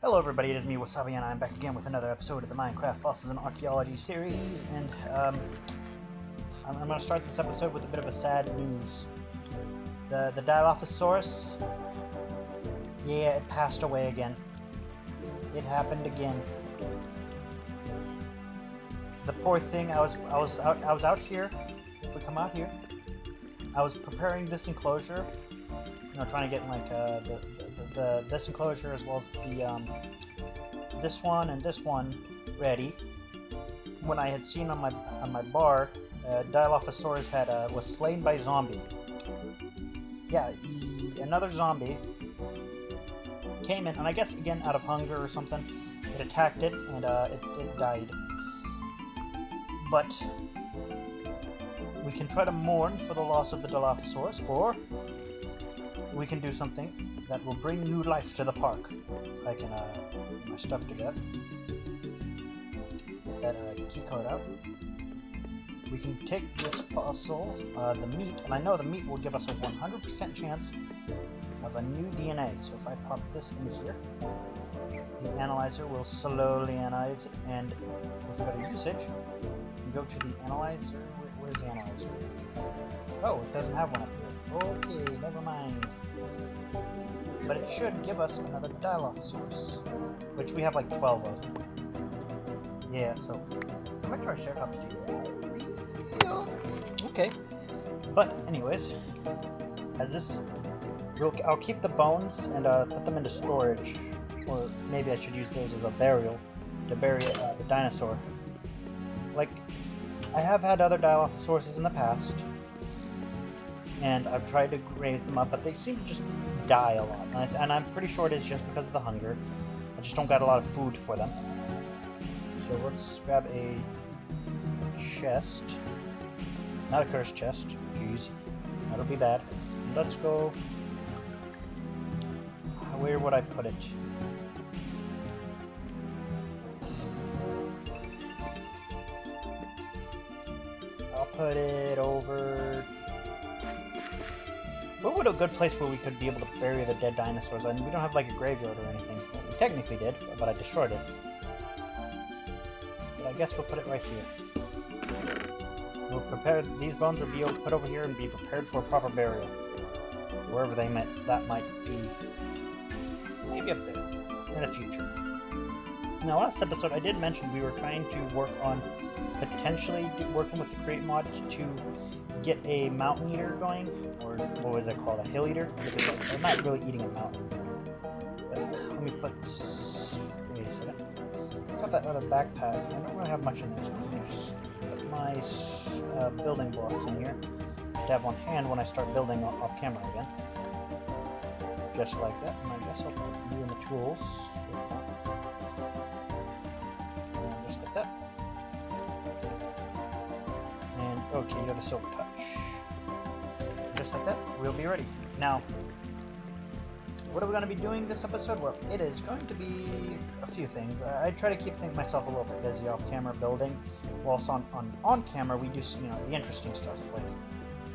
Hello everybody, it is me, Wasabi, and I'm back again with another episode of the Minecraft Fossils and Archaeology series, and I'm going to start this episode with a bit of a sad news. The Dilophosaurus, yeah, it passed away again. It happened again. The poor thing, I was out here. If we come out here, I was preparing this enclosure, trying to get like this enclosure as well as the this one and this one ready. When I had seen on my bar, Dilophosaurus was slain by zombie. Yeah, another zombie came in, and I guess again out of hunger or something, it attacked it and it died. But we can try to mourn for the loss of the Dilophosaurus, or we can do something that will bring new life to the park. If I can get my stuff together. Get that key card out. We can take this fossil, the meat, and I know the meat will give us a 100% chance of a new DNA. So if I pop this in here, the analyzer will slowly analyze it, and if we go to usage, we go to the analyzer. Where's the analyzer? Oh, it doesn't have one up here. Okay, never mind. But it should give us another Dilophosaurus, which we have like 12 of. Yeah, so I'm gonna try Triceratops too. Okay, but anyways, as this, I'll keep the bones and put them into storage, or maybe I should use those as a burial to bury the dinosaur. Like, I have had other Dilophosauruses in the past, and I've tried to raise them up, but they seem to just die a lot, and I'm pretty sure it is just because of the hunger. I just don't got a lot of food for them. So let's grab a chest. Not a cursed chest. Jeez. That'll be bad. Let's go... Where would I put it? I'll put it over... What would a good place where we could be able to bury the dead dinosaurs? I mean, we don't have like a graveyard or anything. Well, we technically did, but I destroyed it. But I guess we'll put it right here. We'll prepare, these bones will be put over here and be prepared for a proper burial. Wherever that might be. Maybe up there, in the future. Now, last episode I did mention we were trying to work on potentially working with the Create mod to get a mountain eater going, or what was it called, a hill eater? I'm not really eating a mountain. But let me put, wait a second. Got that other backpack. I don't really have much in there, so I'm gonna just put my building blocks in here to have on hand when I start building off camera again. Just like that, and I guess I'll put you in the tools. And just like that. And okay, you're the silver touch. Just like that, we'll be ready. Now, what are we going to be doing this episode? Well, it is going to be a few things. I try to keep myself a little bit busy off camera building, whilst on camera we do the interesting stuff. Like,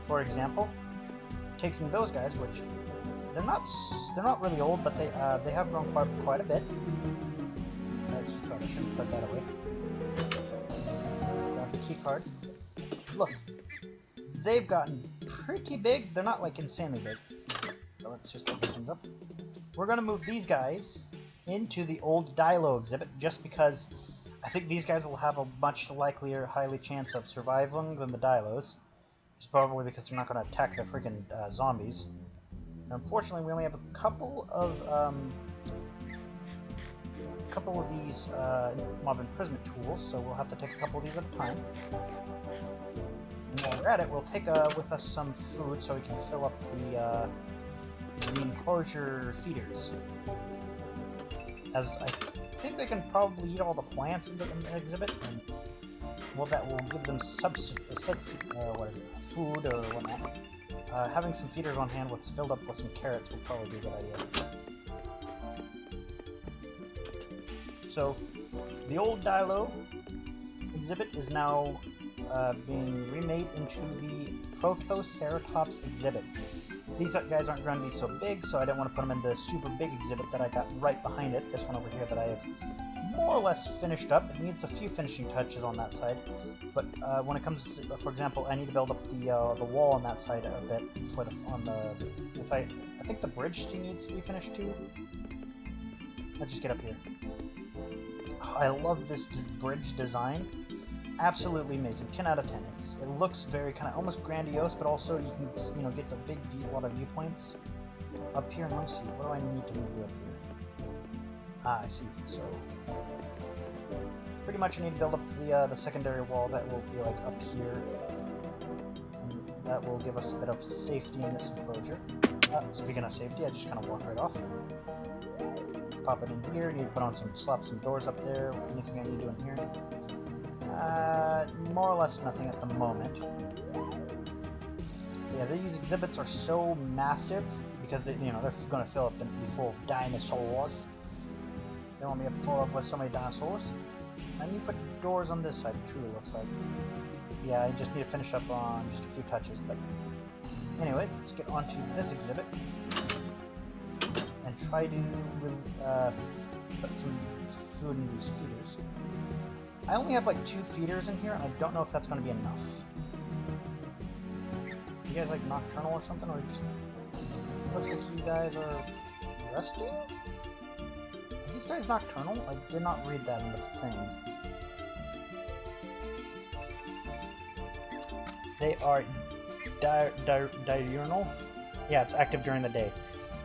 for example, taking those guys, which they're not really old, but they have grown quite a bit. Key card, I shouldn't put that away. Grab the key card. Look, they've gotten pretty big. They're not like insanely big. So let's just open things up. We're gonna move these guys into the old Dilo exhibit just because I think these guys will have a much likelier, highly chance of surviving than the Dilos. It's probably because they're not gonna attack the freaking zombies. And unfortunately, we only have a couple of these mob imprisonment tools, so we'll have to take a couple of these at a time. And while we're at it, we'll take with us some food so we can fill up the enclosure feeders. As I think they can probably eat all the plants in the exhibit, and well, that will give them food or whatnot. Having some feeders on hand filled up with some carrots will probably be a good idea. So, the old Dilo exhibit is now being remade into the Protoceratops exhibit. These guys aren't going to be so big, so I didn't want to put them in the super big exhibit that I got right behind it. This one over here that I have more or less finished up. It needs a few finishing touches on that side, but when it comes to, for example, I need to build up the wall on that side a bit for I think the bridge still needs to be finished too. Let's just get up here. Oh, I love this bridge design. Absolutely amazing. 10 out of 10. It looks very kind of almost grandiose, but also you can get a lot of viewpoints up here. Let me see. What do I need to do up here? Ah, I see. So pretty much I need to build up the secondary wall that will be like up here, and that will give us a bit of safety in this enclosure. Speaking of safety, I just kind of walk right off. Pop it in here. Need to put on slap some doors up there. Anything I need to do in here? More or less nothing at the moment. Yeah, these exhibits are so massive because they're going to fill up and be full of dinosaurs. They want me to fill up with so many dinosaurs. I need to put doors on this side too, it looks like. Yeah, I just need to finish up on just a few touches, but anyways, let's get on to this exhibit and try to put some food in these feeders. I only have like 2 feeders in here, and I don't know if that's going to be enough. You guys like nocturnal or something, or just looks like you guys are resting? Are these guys nocturnal? I did not read that in the thing. They are diurnal. Yeah, it's active during the day.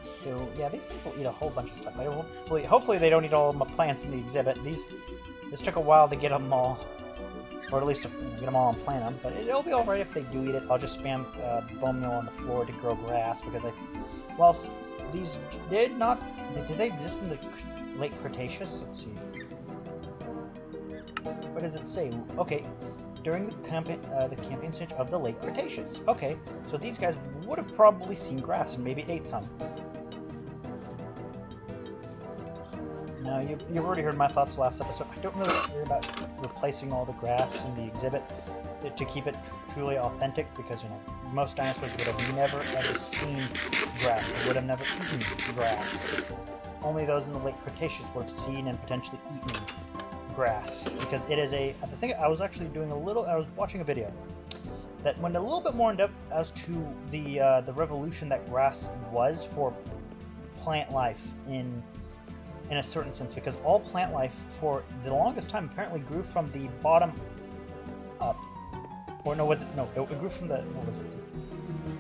So yeah, these things will eat a whole bunch of stuff. Hopefully they don't eat all of my plants in the exhibit. This took a while to get them all, or at least to get them all and plant them, but it'll be alright if they do eat it. I'll just spam bone meal on the floor to grow grass, because whilst these did they exist in the late Cretaceous? Let's see. What does it say? Okay, during the camping stage of the late Cretaceous. Okay, so these guys would have probably seen grass and maybe ate some. Now, you've already heard my thoughts last episode. I don't really care about replacing all the grass in the exhibit to keep it truly authentic, because, most dinosaurs would have never ever seen grass. They would have never eaten grass. Only those in the late Cretaceous would have seen and potentially eaten grass, because it is I think I was actually I was watching a video that went a little bit more in depth as to the revolution that grass was for plant life in a certain sense, because all plant life for the longest time apparently grew from the bottom up. Or no, it grew from what was it?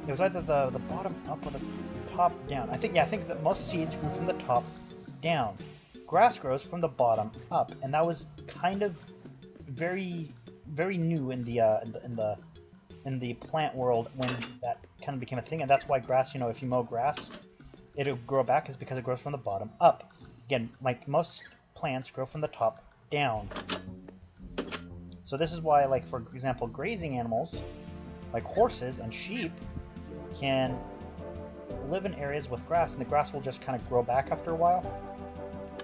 It was either the bottom up or the top down. I think that most seeds grew from the top down. Grass grows from the bottom up, and that was kind of very, very new in the plant world when that kind of became a thing, and that's why grass, if you mow grass, it'll grow back, is because it grows from the bottom up. Again, like most plants grow from the top down. So this is why, like, for example, grazing animals, like horses and sheep, can live in areas with grass, and the grass will just kind of grow back after a while.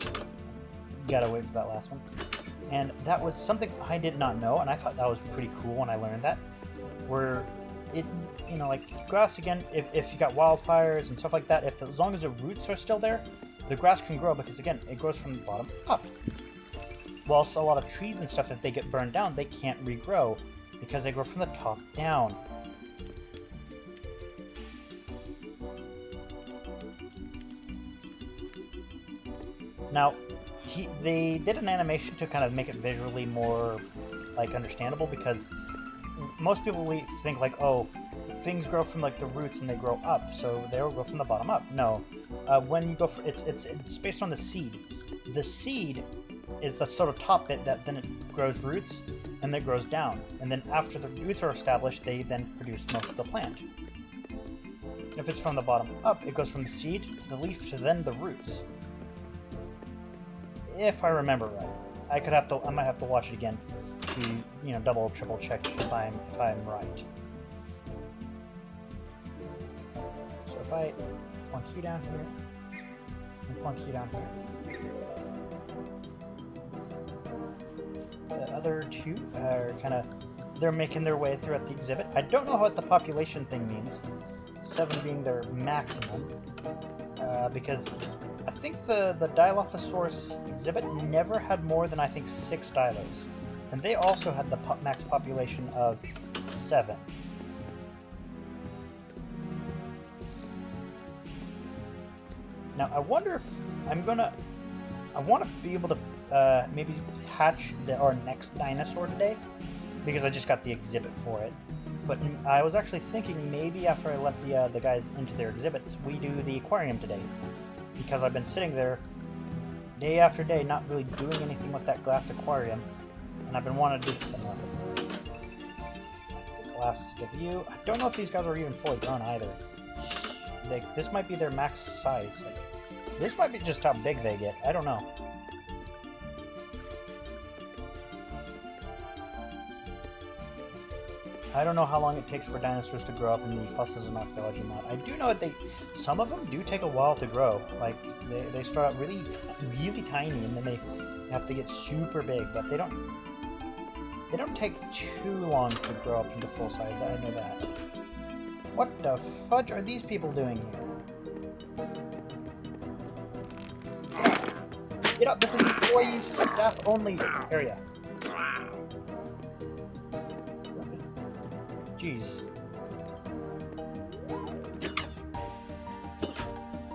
You gotta wait for that last one. And that was something I did not know, and I thought that was pretty cool when I learned that. Where it, like grass, again, if you got wildfires and stuff like that, as long as the roots are still there, the grass can grow, because, again, it grows from the bottom up. Whilst a lot of trees and stuff, if they get burned down, they can't regrow, because they grow from the top down. Now, they did an animation to kind of make it visually more, like, understandable, because most people think, like, oh, things grow from, like, the roots and they grow up, so they'll grow from the bottom up. No. When you go for it's based on the seed. The seed is the sort of top bit that then it grows roots, and then it grows down. And then after the roots are established, they then produce most of the plant. If it's from the bottom up, it goes from the seed to the leaf to then the roots. If I remember right. I might have to watch it again to, double, triple check if I'm right. So if I plunk you down here, and plunk you down here. The other two are they're making their way throughout the exhibit. I don't know what the population thing means, 7 being their maximum, because I think the Dilophosaurus exhibit never had more than, I think, 6 dilos. And they also had the max population of 7. Now, I wonder if I want to be able to maybe hatch our next dinosaur today, because I just got the exhibit for it. But I was actually thinking maybe after I let the guys into their exhibits, we do the aquarium today. Because I've been sitting there day after day not really doing anything with that glass aquarium. And I've been wanting to do nothing. Glass to view. I don't know if these guys are even fully grown either. This might be their max size. This might be just how big they get. I don't know. I don't know how long it takes for dinosaurs to grow up in the Fossils and Archaeology mod. I do know that some of them do take a while to grow. Like, they start out really, really tiny, and then they have to get super big, but they don't take too long to grow up into full size. I know that. What the fudge are these people doing here? Get up! This is employees staff only area. Jeez.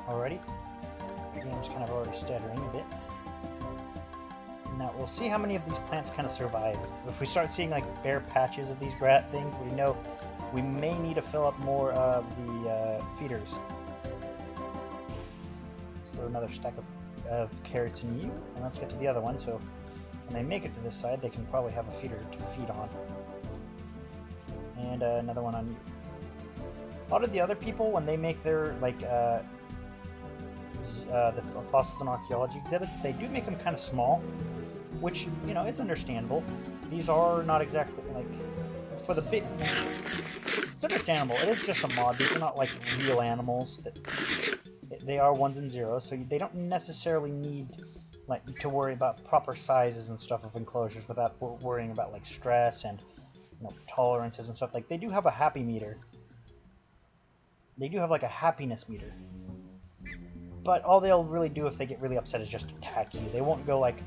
Alrighty. The game's kind of already stuttering a bit. Now, we'll see how many of these plants kind of survive. If we start seeing, like, bare patches of these things, we know we may need to fill up more of the feeders. Let's throw another stack of carrots in you, and let's get to the other one, so when they make it to this side, they can probably have a feeder to feed on. And another one on you. A lot of the other people, when they make their, like, the Fossils and Archaeology exhibits, they do make them kind of small, which, you know, it's understandable. These are not exactly, like, for the big... It's understandable. It is just a mod. These are not, like, real animals. They are ones and zeros, so they don't necessarily need, like, to worry about proper sizes and stuff of enclosures without worrying about, like, stress and, you know, tolerances and stuff. Like, they do have a happy meter. They do have, like, a happiness meter. But all they'll really do if they get really upset is just attack you. They won't go, like,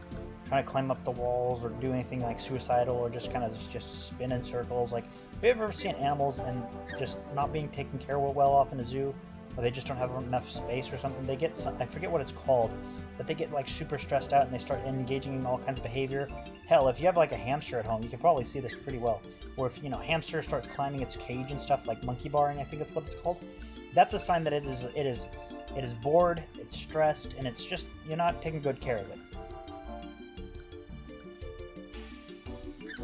trying to climb up the walls or do anything, like, suicidal or just kind of just spin in circles. Like, have you ever seen animals and just not being taken care of well off in a zoo, or they just don't have enough space or something? They get some, I forget what it's called, but they get, like, super stressed out and they start engaging in all kinds of behavior. Hell, if you have, like, a hamster at home, you can probably see this pretty well. Or if, you know, hamster starts climbing its cage and stuff, like monkey barring, I think that's what it's called. That's a sign that it is bored, it's stressed, and it's just, you're not taking good care of it.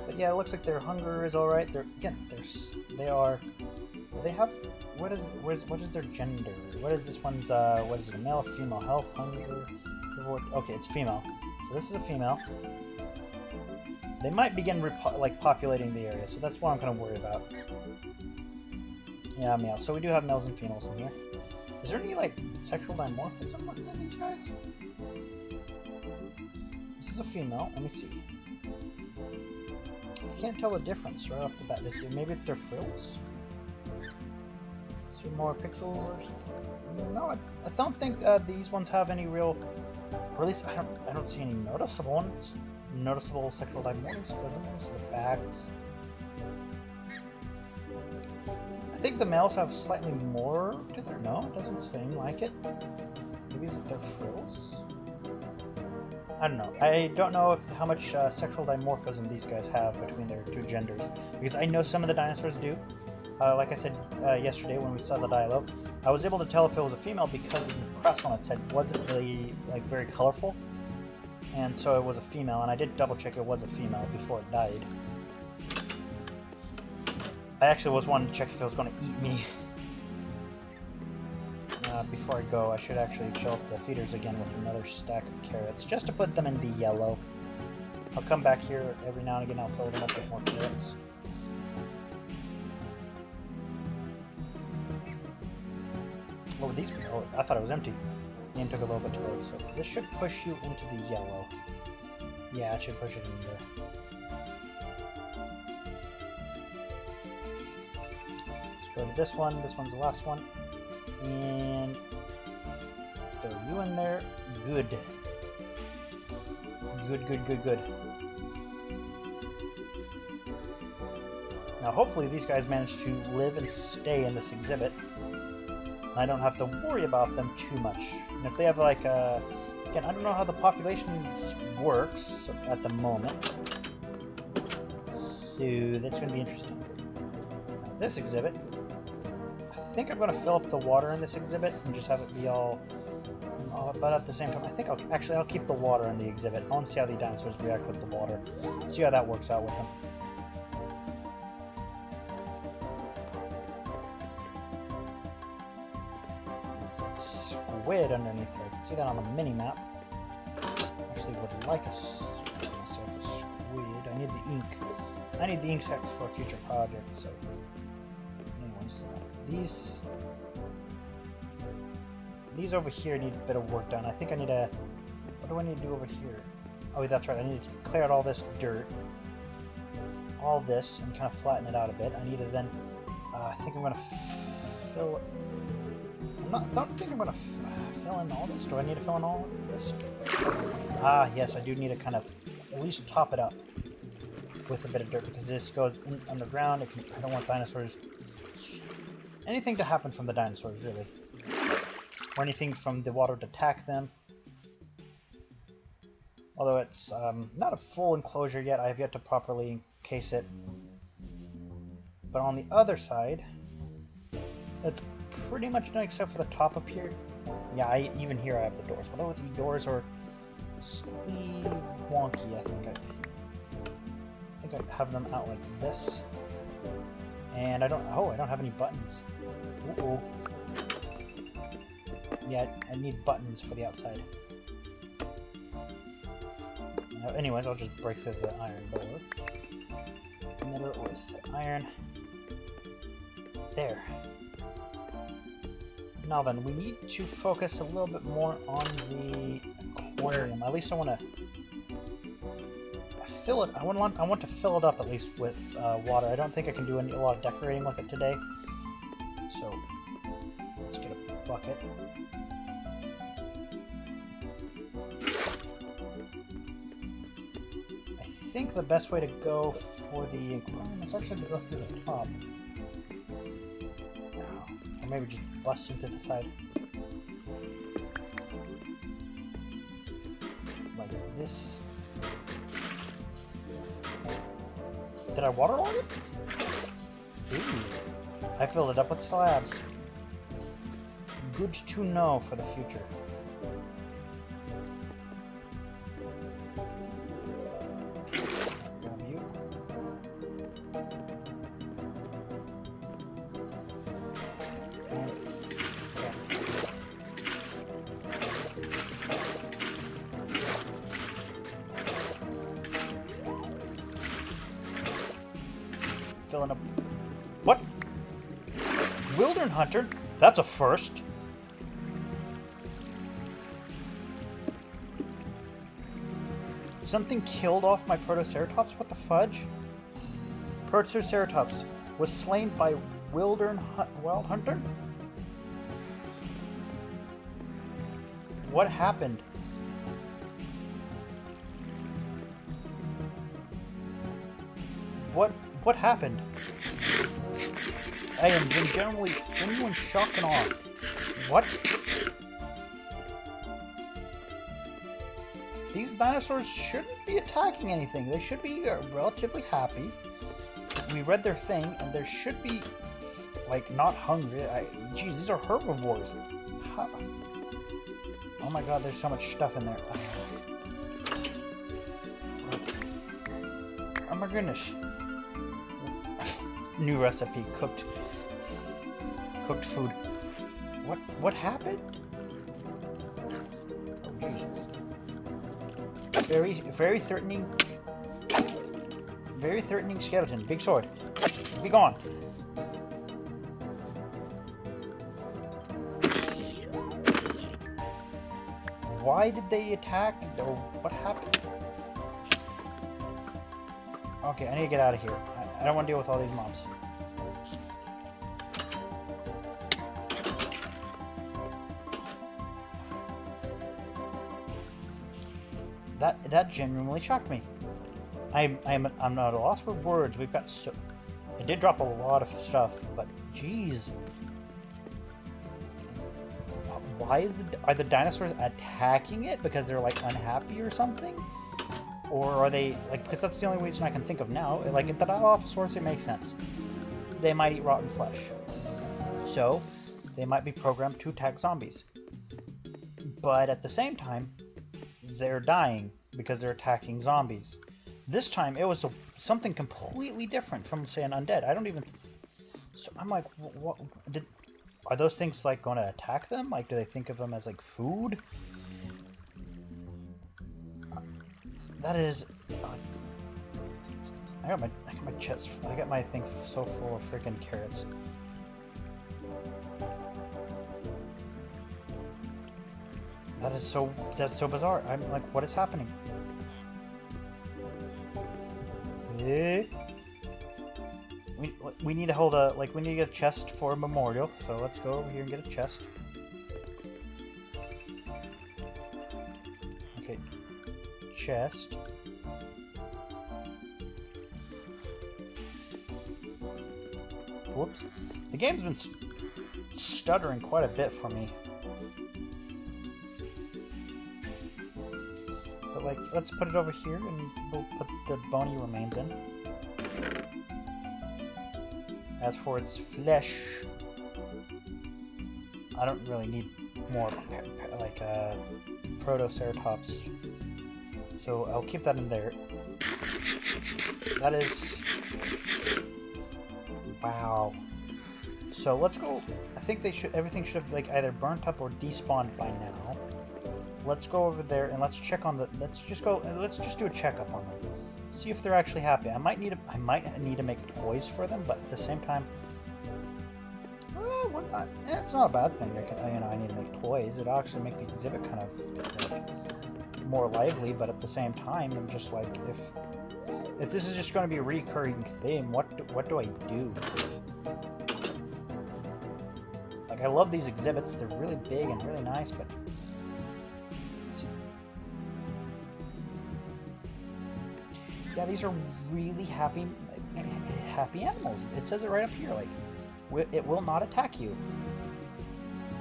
But yeah, it looks like their hunger is alright. They have, what is their gender? What is this one's, what is it, a male or female? Health, hunger, okay, it's female. So this is a female. They might begin, like, populating the area, so that's what I'm going to worry about. Yeah, male. So we do have males and females in here. Is there any, like, sexual dimorphism within these guys? This is a female. Let me see. I can't tell the difference right off the bat. Maybe it's their frills? Some more pixels or something? No, I don't think these ones have any real... Or at least I don't see any noticeable ones. Noticeable sexual dimorphism. So the backs. I think the males have slightly more to their... No, it doesn't seem like it. Maybe is it their frills? I don't know. I don't know how much sexual dimorphism these guys have between their two genders. Because I know some of the dinosaurs do. Like I said yesterday when we saw the Dilo, I was able to tell if it was a female because the crest on its head wasn't really, like, very colorful. And so it was a female, and I did double check it was a female before it died. I actually was wanting to check if it was going to eat me. Before I go, I should actually fill up the feeders again with another stack of carrots, just to put them in the yellow. I'll come back here every now and again, I'll fill them up with more carrots. Oh, these... Oh, I thought it was empty. The game took a little bit to load, so this should push you into the yellow. Yeah, it should push it in there. Let's go to this one. This one's the last one. And throw you in there. Good. Good. Now hopefully these guys manage to live and stay in this exhibit. I don't have to worry about them too much. And if they have like a... Again, I don't know how the population works at the moment. So that's going to be interesting. Now, this exhibit, I think I'm going to fill up the water in this exhibit and just have it be all but at the same time, I think I'll keep the water in the exhibit. I want to see how the dinosaurs react with the water. See how that works out with them. Squid underneath there. I can see that on the mini-map. Actually would like myself a squid. I need the ink. I need the ink sets for a future project, so... Anyways, these over here need a bit of work done. I think I need a... What do I need to do over here? Oh, that's right. I need to clear out all this dirt. All this, and kind of flatten it out a bit. I need to then... I think I'm going to fill... I don't think I'm going to fill in all this. Do I need to fill in all this? Ah, yes, I do need to kind of at least top it up with a bit of dirt, because this goes in underground. I don't want dinosaurs... Anything to happen from the dinosaurs, really. Or anything from the water to attack them. Although it's not a full enclosure yet, I have yet to properly encase it. But on the other side, it's pretty much done except for the top up here. Yeah, even here I have the doors. Although the doors are slightly wonky, I think I have them out like this. And I don't have any buttons. Uh-oh. Yeah, I need buttons for the outside. Anyways, I'll just break through the iron door. Middle it with iron. There. Now then, we need to focus a little bit more on the aquarium. At least I want to fill it. I want to fill it up at least with water. I don't think I can do a lot of decorating with it today. So let's get a bucket. I think the best way to go for the aquarium is actually to go through the top. Or maybe just bust into the side. Like this. Did I waterlog it? Ooh. I filled it up with slabs. Good to know for the future. Filling up. What? Wilderness Hunter? That's a first. Something killed off my Protoceratops? What the fudge? Protoceratops was slain by Wilderness Hunter? What happened? What happened? I am genuine shock and awe. What? These dinosaurs shouldn't be attacking anything. They should be relatively happy. We read their thing, and they should be, like, not hungry. Geez, these are herbivores. How? Oh my god, there's so much stuff in there. Oh my goodness. New recipe, cooked food. What happened? Oh, jeez. Very threatening skeleton. Big sword. Be gone. Why did they attack? Or what happened? Okay, I need to get out of here. I don't want to deal with all these mobs. That genuinely shocked me. I'm not at a loss for words. We've got so... It did drop a lot of stuff, but geez. Why are the dinosaurs attacking it because they're like unhappy or something? Or are they like, because that's the only reason I can think of now. Like at the Dilophosaurus, it makes sense. They might eat rotten flesh. So they might be programmed to attack zombies. But at the same time, they're dying because they're attacking zombies. This time, it was something completely different from, say, an undead. I don't even... So I'm like, what... Are those things, like, going to attack them? Like, do they think of them as, like, food? That is... I got my chest... I got my thing so full of freaking carrots. That's so bizarre. I'm like, what is happening? We need to hold a, like, we need to get a chest for a memorial. So let's go over here and get a chest. Okay. Chest. Whoops. The game's been stuttering quite a bit for me. But, like, let's put it over here and we'll put the bony remains in. As for its flesh, I don't really need more, like, Protoceratops. So I'll keep that in there. That is... Wow. So let's go... I think everything should have, like, either burnt up or despawned by now. Let's go over there and let's check on the... Let's just do a checkup on them. See if they're actually happy. I might need to make toys for them, but at the same time, it's not a bad thing. I need to make toys. It'll actually make the exhibit kind of like, more lively. But at the same time, I'm just like, if this is just going to be a recurring theme, what do I do? Like, I love these exhibits. They're really big and really nice, but. Yeah, these are really happy animals. It says it right up here, like, it will not attack you.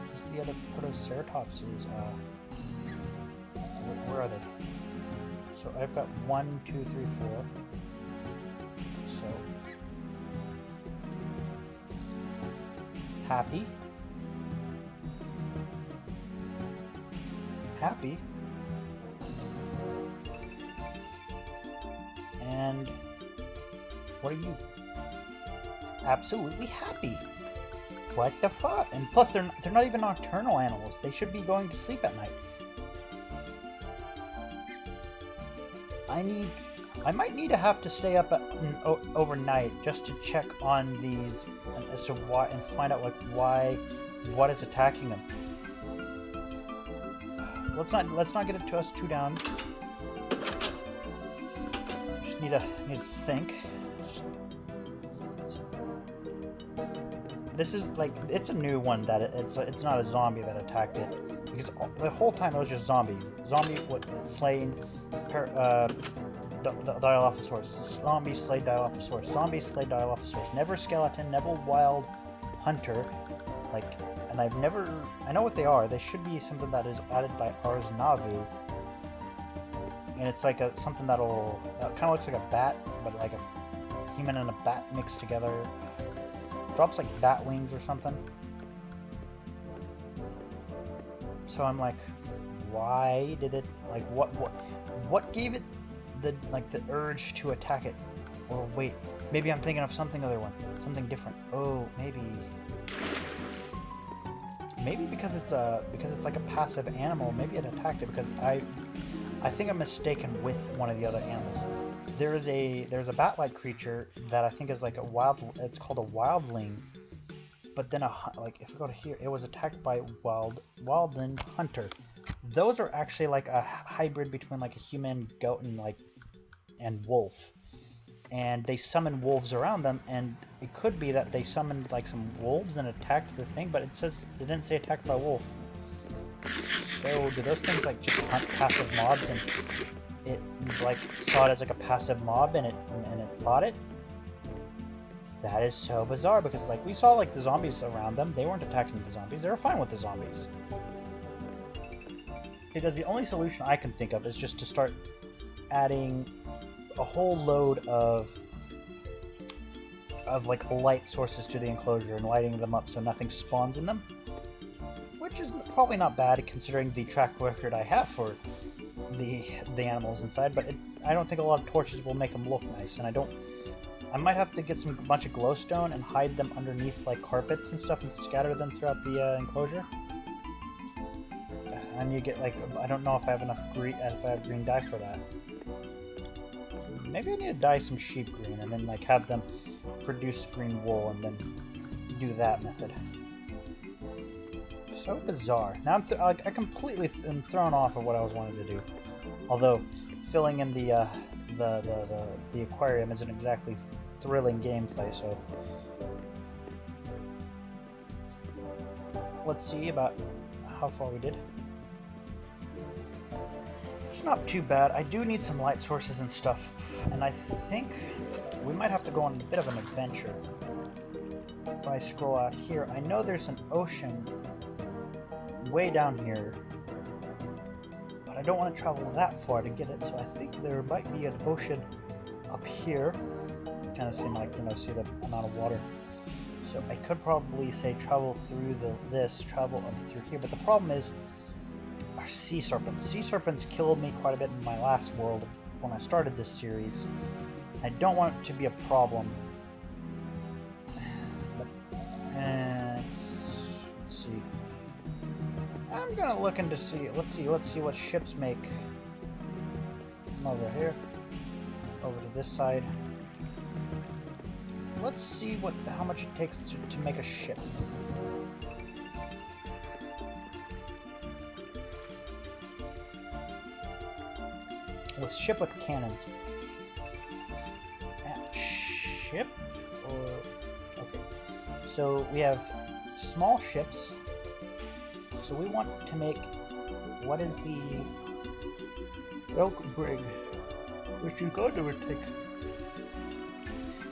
Where's the other Protoceratops? Where are they? So I've got 1, 2, 3, 4. So happy. And what are you? Absolutely happy. What the fuck? And plus, they're not even nocturnal animals. They should be going to sleep at night. I might need to have to stay up overnight just to check on these as to why and find out like what is attacking them. Let's not get it to us too down. Need to think. This is like, it's a new one that it's not a zombie that attacked it, because the whole time it was just zombies. Zombie slaying Dilophosaurus. Zombie slayed Dilophosaurus. Zombie slayed Dilophosaurus. Never skeleton. Never wild hunter. Like, and I know what they are. They should be something that is added by Ars Navu. And it's like something that kind of looks like a bat, but like a human and a bat mixed together. Drops like bat wings or something. So I'm like, why did it, like, what gave it the urge to attack it? Or wait, maybe I'm thinking of something something different. Oh, maybe because it's like a passive animal. Maybe it attacked it because I think I'm mistaken with one of the other animals. There's a bat-like creature that I think is like it's called a wildling. But then like if we go to here, it was attacked by wildling hunter. Those are actually like a hybrid between like a human, goat, and wolf. And they summon wolves around them, and it could be that they summoned like some wolves and attacked the thing, but it didn't say attacked by wolf. So do those things like just hunt passive mobs and it like saw it as like a passive mob and it fought it. That is so bizarre because like we saw like the zombies around them. They weren't attacking the zombies. They were fine with the zombies. Because the only solution I can think of is just to start adding a whole load of like light sources to the enclosure and lighting them up so nothing spawns in them. Which is probably not bad considering the track record I have for the animals inside, but I don't think a lot of torches will make them look nice, and I might have to get a bunch of glowstone and hide them underneath like carpets and stuff and scatter them throughout the enclosure. And you get like, I don't know if I have enough green, if I have green dye for that. Maybe I need to dye some sheep green and then like have them produce green wool and then do that method. So bizarre. Now I completely am thrown off of what I was wanting to do. Although filling in the aquarium isn't exactly thrilling gameplay, so let's see about how far we did. It's not too bad. I do need some light sources and stuff, and I think we might have to go on a bit of an adventure. If I scroll out here, I know there's an ocean way down here, but I don't want to travel that far to get it, so I think there might be an ocean up here. Kind of seem like, you know, see the amount of water. So I could probably say travel through travel up through here, but the problem is our sea serpents. Sea serpents killed me quite a bit in my last world when I started this series. I don't want it to be a problem. But, let's see. I'm gonna look into see. Let's see what ships make. Come over here, over to this side. Let's see how much it takes to make a ship. With ship with cannons. Ship? Or okay. So we have small ships. So we want to make, what is the oak brig, which is going to take.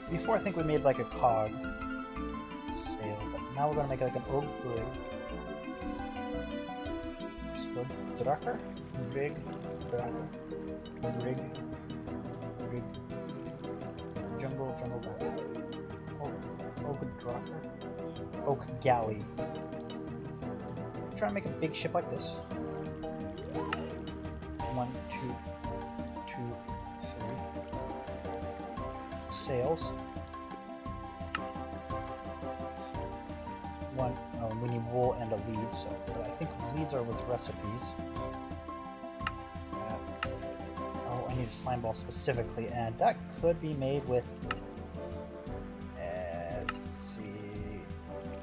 Before I think we made like a cog sail, but now we're going to make like an oak brig. So Dracker, brig, Dracker, brig, jungle, Dracker, oak Dracker, oak galley. Try to make a big ship like this. 1, 2, 3 sails. We need wool and a lead, so but I think leads are with recipes. I need a slime ball specifically, and that could be made with let's see,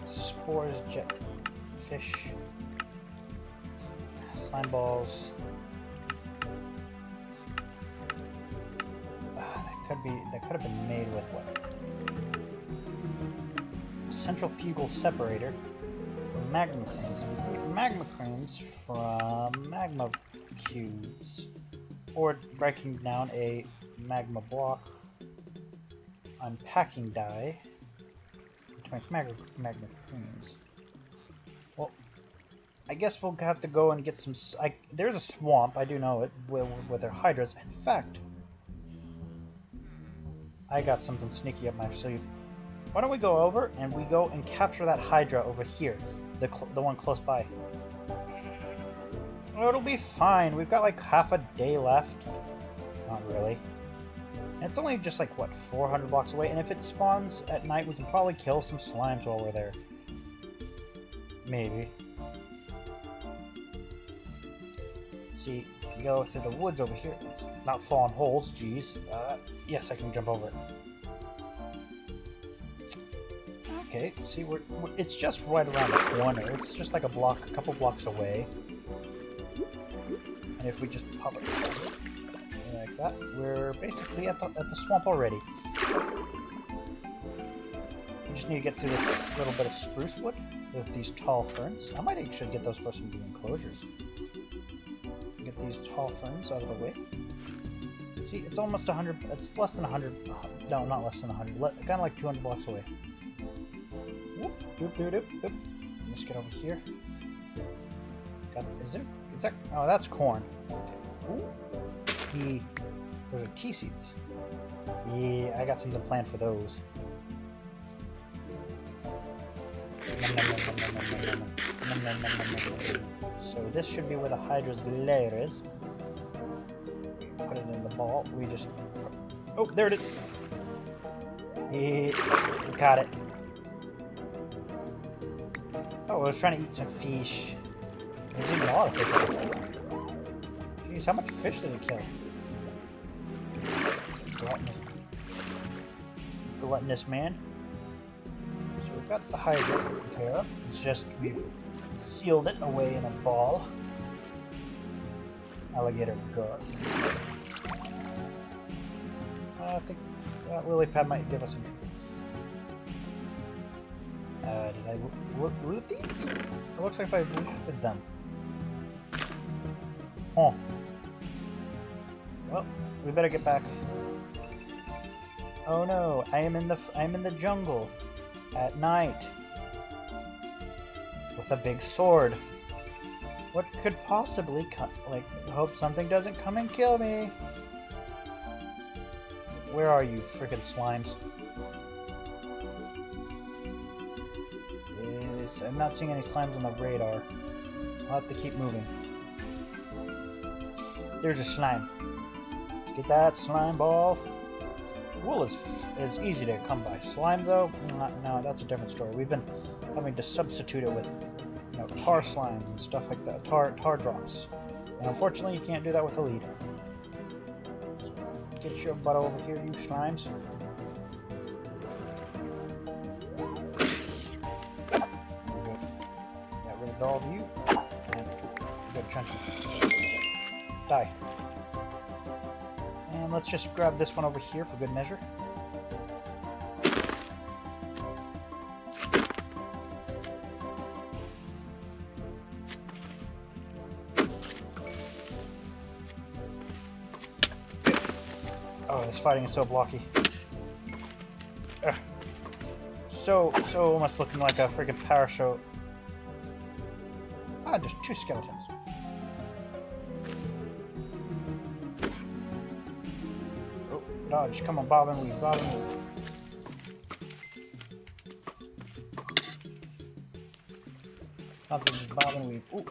spores, fish, slime balls. That could have been made with what? Centrifugal separator. Magma creams. We get magma creams from magma cubes, or breaking down a magma block, unpacking dye to make magma creams. Well, I guess we'll have to go and get some. There's a swamp. I do know it with their hydras. In fact, I got something sneaky up my sleeve. Why don't we go over and we go and capture that hydra over here, the one close by. Oh, it'll be fine. We've got like half a day left. Not really. And it's only just like what, 400 blocks away. And if it spawns at night, we can probably kill some slimes while we're there. Maybe. See, you go through the woods over here. It's not falling holes. Jeez. Yes, I can jump over it. Okay, see, it's just right around the corner. It's just like a couple blocks away. And if we just pop it like that, we're basically at the swamp already. We just need to get through this little bit of spruce wood with these tall ferns. I might actually get those for some of the enclosures. Get these tall ferns out of the way. See, it's almost 100. It's less than 100. No, not less than 100. Kind of like 200 blocks away. Whoop, doop, doop, doop, doop. Let's get over here. Is that? Oh, that's corn. Okay. Ooh. Those are tea seeds. Yeah, I got something planned for those. So this should be where the Hydra's lair is. Put it in the ball. We just... Oh, there it is. Yeah, got it. Oh, I was trying to eat some fish. There's even a lot of fish. Jeez, how much fish did it kill? Gluttonous man. So we've got the Hydra taken care of. It's just we've sealed it away in a ball. Alligator guard. I think that lily pad might give us some. Did I loot these? It looks like I looted them. Oh. Well, we better get back. Oh no, I'm in the jungle at night with a big sword. What could possibly hope something doesn't come and kill me? Where are you, frickin' slimes? I'm not seeing any slimes on the radar. I'll have to keep moving. There's a slime. Let's get that slime ball. Wool is easy to come by. Slime, though, no, that's a different story. We've been having to substitute it with, tar slimes and stuff like that, tar drops. And unfortunately, you can't do that with a lead. Get your butt over here, you slimes. Get rid of all of you. And good chunky. Die. And let's just grab this one over here for good measure. Oh, this fighting is so blocky. Ugh. So almost looking like a freaking power show. Ah, just 2 skeletons. Dodge, come on, bob and weave, bob and weave. Constantly bob and weave. Ooh,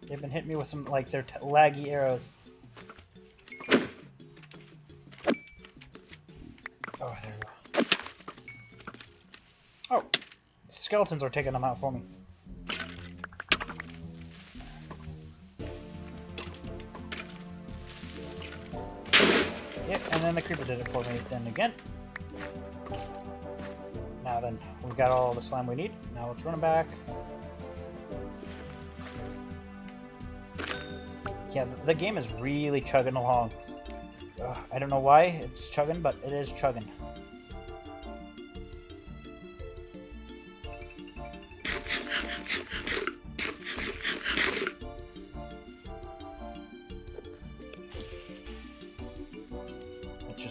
they've been hitting me with some, their laggy arrows. Oh, there we go. Oh, skeletons are taking them out for me. Yep, and then the creeper did it for me then again. Now then, we've got all the slime we need. Now let's run it back. Yeah, the game is really chugging along. I don't know why it's chugging, but it is chugging.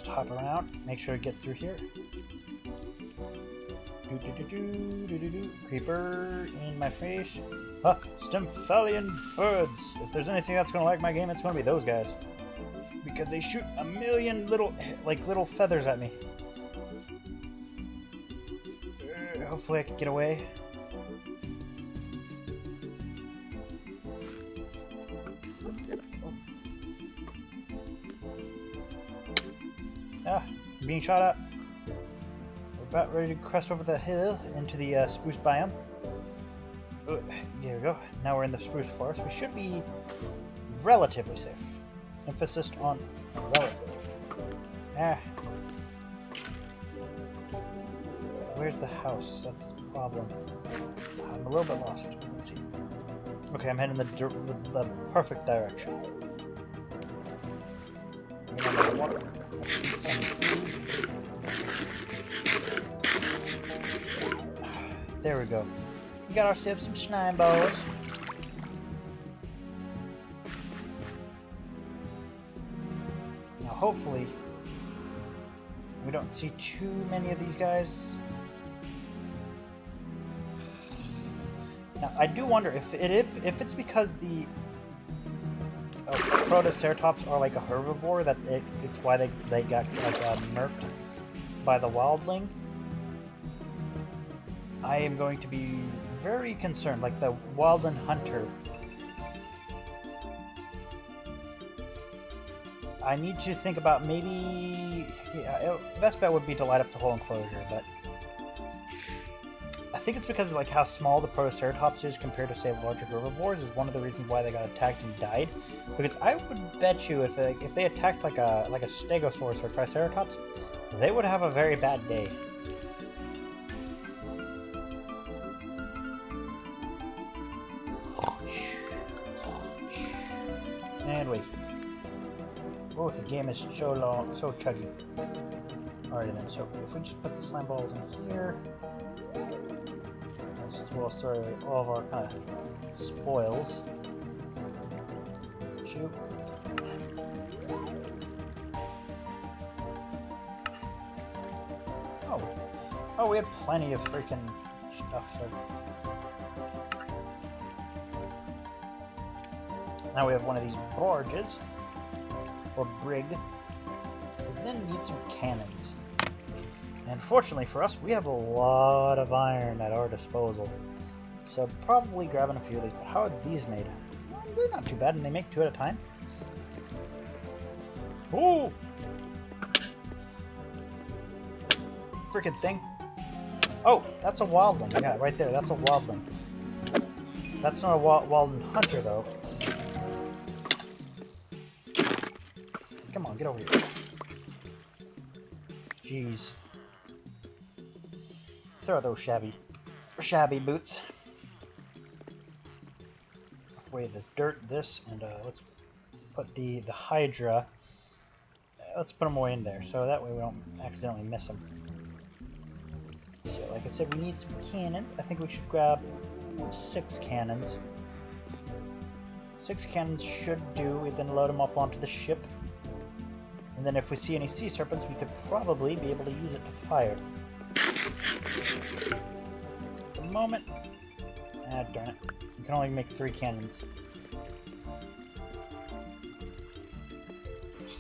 Hop around, make sure to get through here. Creeper in my face. Huh, Stymphalian birds. If there's anything that's gonna like my game, it's gonna be those guys. Because they shoot a million little feathers at me. Hopefully I can get away. Ah, I'm being shot at. We're about ready to cross over the hill into the spruce biome. Oh, there we go. Now we're in the spruce forest. We should be relatively safe. Emphasis on relative. Ah. Where's the house? That's the problem. I'm a little bit lost. Let's see. Okay, I'm heading the perfect direction. There we go. We got ourselves some slime balls. Now hopefully we don't see too many of these guys. Now, I do wonder if it's because the Protoceratops are like a herbivore that it's why they got like murked by the wildling. I am going to be very concerned, like the wildling hunter. I need to think about maybe... Yeah, best bet would be to light up the whole enclosure, but... I think it's because of like how small the Protoceratops is compared to, say, larger herbivores is one of the reasons why they got attacked and died. Because I would bet you if they attacked like a Stegosaurus or Triceratops, they would have a very bad day. And wait. Oh, the game is so long, so chuggy. Alrighty then, so if we just put the slime balls in here, this is well throw all of our kind of spoils. Shoot. Oh, we had plenty of freaking stuff. So. Now we have one of these barges, or brig. We then need some cannons. And fortunately for us, we have a lot of iron at our disposal. So probably grabbing a few of these. But how are these made? Well, they're not too bad, and they make 2 at a time. Ooh! Freaking thing. Oh, that's a wildling. Yeah, right there. That's a wildling. That's not a wildling hunter, though. Come on, get over here. Jeez. Throw those shabby boots. Let's weigh the dirt, and let's put the Hydra. Let's put them away in there, so that way we don't accidentally miss them. So, like I said, we need some cannons. I think we should grab 6 cannons. 6 cannons should do. We then load them up onto the ship. And then if we see any sea serpents, we could probably be able to use it to fire. At the moment... Ah, darn it. We can only make 3 cannons.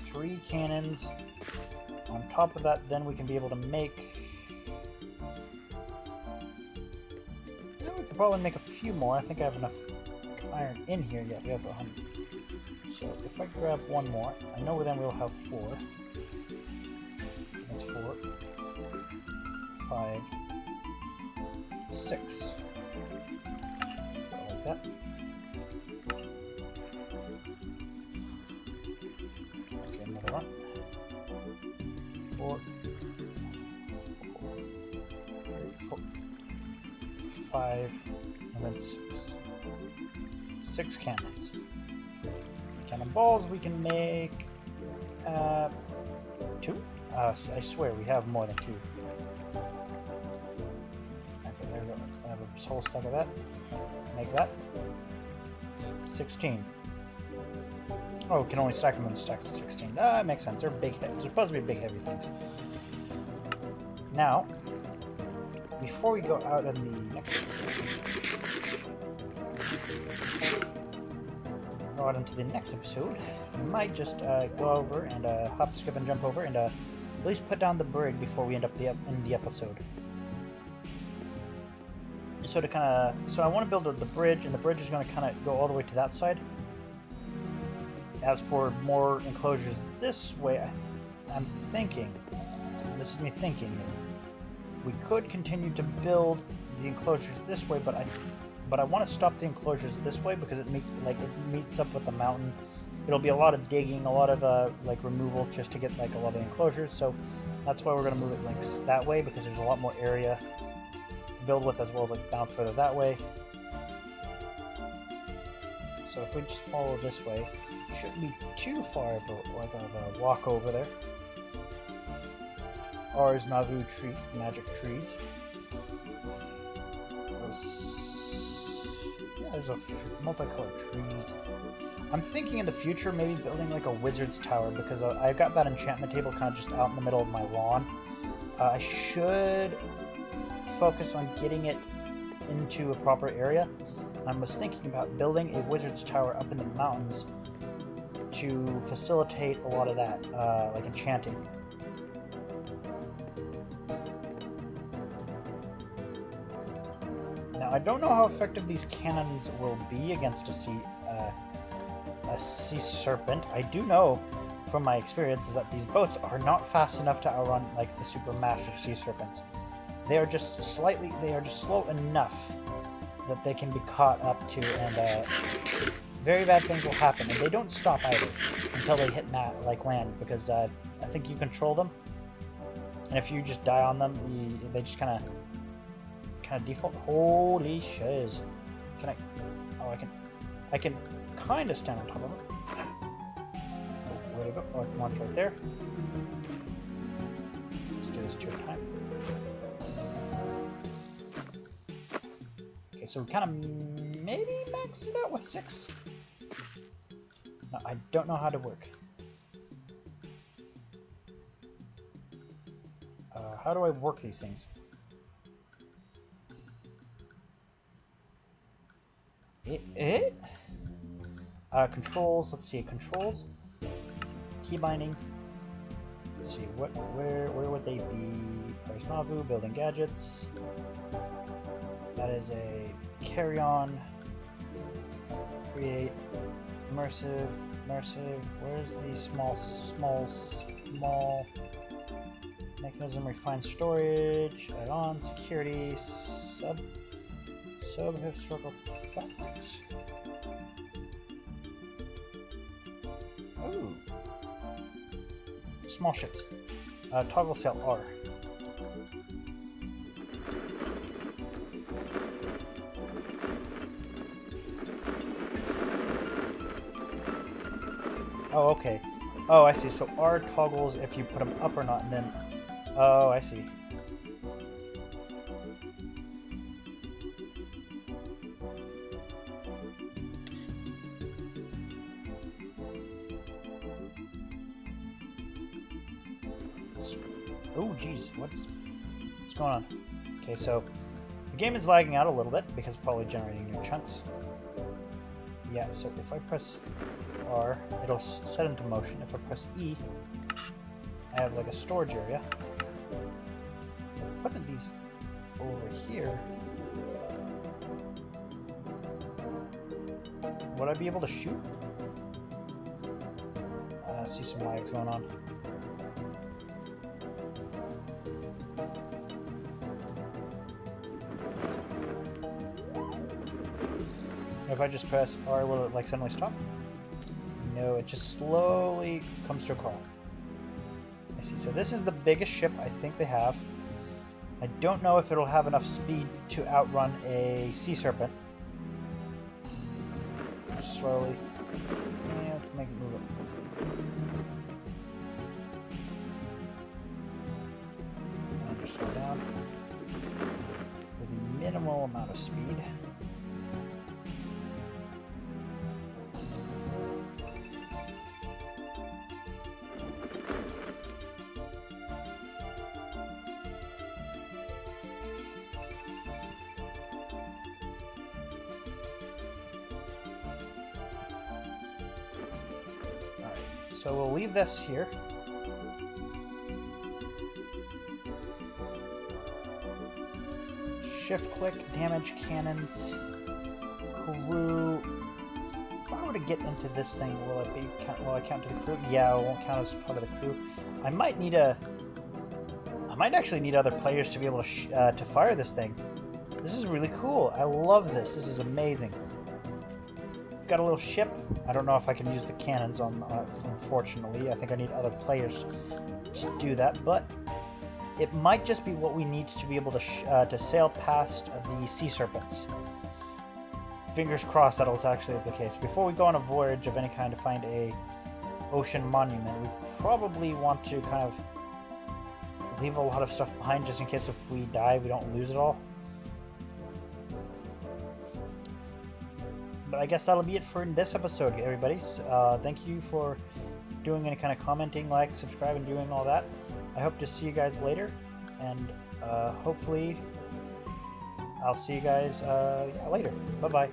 3 cannons. On top of that, then we can be able to make... Yeah, we could probably make a few more. I think I have enough iron in here. Yeah, we have 100. So if I grab one more, I know then we'll have 4. That's 4, 5, 6. Like that. Okay, another one. 4, 5, and then 6. 6 cannons. Cannonballs we can make 2? I swear we have more than 2. Okay, there we go. Let's have a whole stack of that. Make that. 16. Oh, we can only stack them in stacks of 16. That makes sense. They're big. They're supposed to be big, heavy things. Now, before we go out in the next into the next episode, we might just go over and hop, skip, and jump over and at least put down the brig before we end up in the episode. So I want to build the bridge, and the bridge is going to kind of go all the way to that side. As for more enclosures this way, I'm thinking, this is me thinking here, we could continue to build the enclosures this way, but I want to stop the enclosures this way because it meets up with the mountain. It'll be a lot of digging, a lot of removal just to get like a lot of the enclosures. So that's why we're going to move it like that way, because there's a lot more area to build with, as well as like down further that way. So if we just follow this way, it shouldn't be too far of a walk over there. Ars Navu trees, magic trees. there's a multicolored trees. I'm thinking in the future maybe building like a wizard's tower because I've got that enchantment table kind of just out in the middle of my lawn. I should focus on getting it into a proper area. I was thinking about building a wizard's tower up in the mountains to facilitate a lot of that, like enchanting. Now, I don't know how effective these cannons will be against a sea serpent. I do know from my experiences that these boats are not fast enough to outrun like the super massive sea serpents. They are just slow enough that they can be caught up to, and very bad things will happen. And they don't stop either until they hit land, because I think you control them, and if you just die on them, they just kind of default. Holy shiz! Can I? Oh, I can kind of stand on top of it. Oh, where'd it go? Oh, one's right there. Let's do this 2 at a time. Okay, so we kind of maybe maxed it out with 6. No, I don't know how to work. How do I work these things? Controls. Let's see. Controls. Key binding. Let's see. Where would they be? There's Mavu. Building gadgets. That is a carry-on. Create. Immersive. Where's the small mechanism? Refine storage. Add-on. Security. Sub historical facts. Ooh. Small ships. Toggle cell R. Oh, okay. Oh, I see. So R toggles if you put them up or not, and then... Oh, I see. Oh, geez. What's going on? Okay, so the game is lagging out a little bit because it's probably generating new chunks. Yeah, so if I press R, it'll set into motion. If I press E, I have like a storage area. Putting these over here, would I be able to shoot? I see some lags going on. If I just press R, will it like suddenly stop? No, it just slowly comes to a crawl. I see. So this is the biggest ship I think they have. I don't know if it'll have enough speed to outrun a sea serpent. Just slowly. Yeah, let's make it move up. And just slow down. With the minimal amount of speed. So we'll leave this here. Shift click, damage cannons, crew. If I were to get into this thing, will I count to the crew? Yeah, it won't count as part of the crew. I might actually need other players to be able to fire this thing. This is really cool. I love this. This is amazing. Got a little ship. I don't know if I can use the cannons on unfortunately. I think I need other players to do that, but it might just be what we need to be able to sail past the sea serpents. Fingers crossed that'll actually be the case. Before we go on a voyage of any kind to find a ocean monument, we probably want to kind of leave a lot of stuff behind just in case if we die we don't lose it all. But I guess that'll be it for this episode, everybody. Thank you for doing any kind of commenting, like, subscribe, and doing all that. I hope to see you guys later, and hopefully I'll see you guys later. Bye-bye.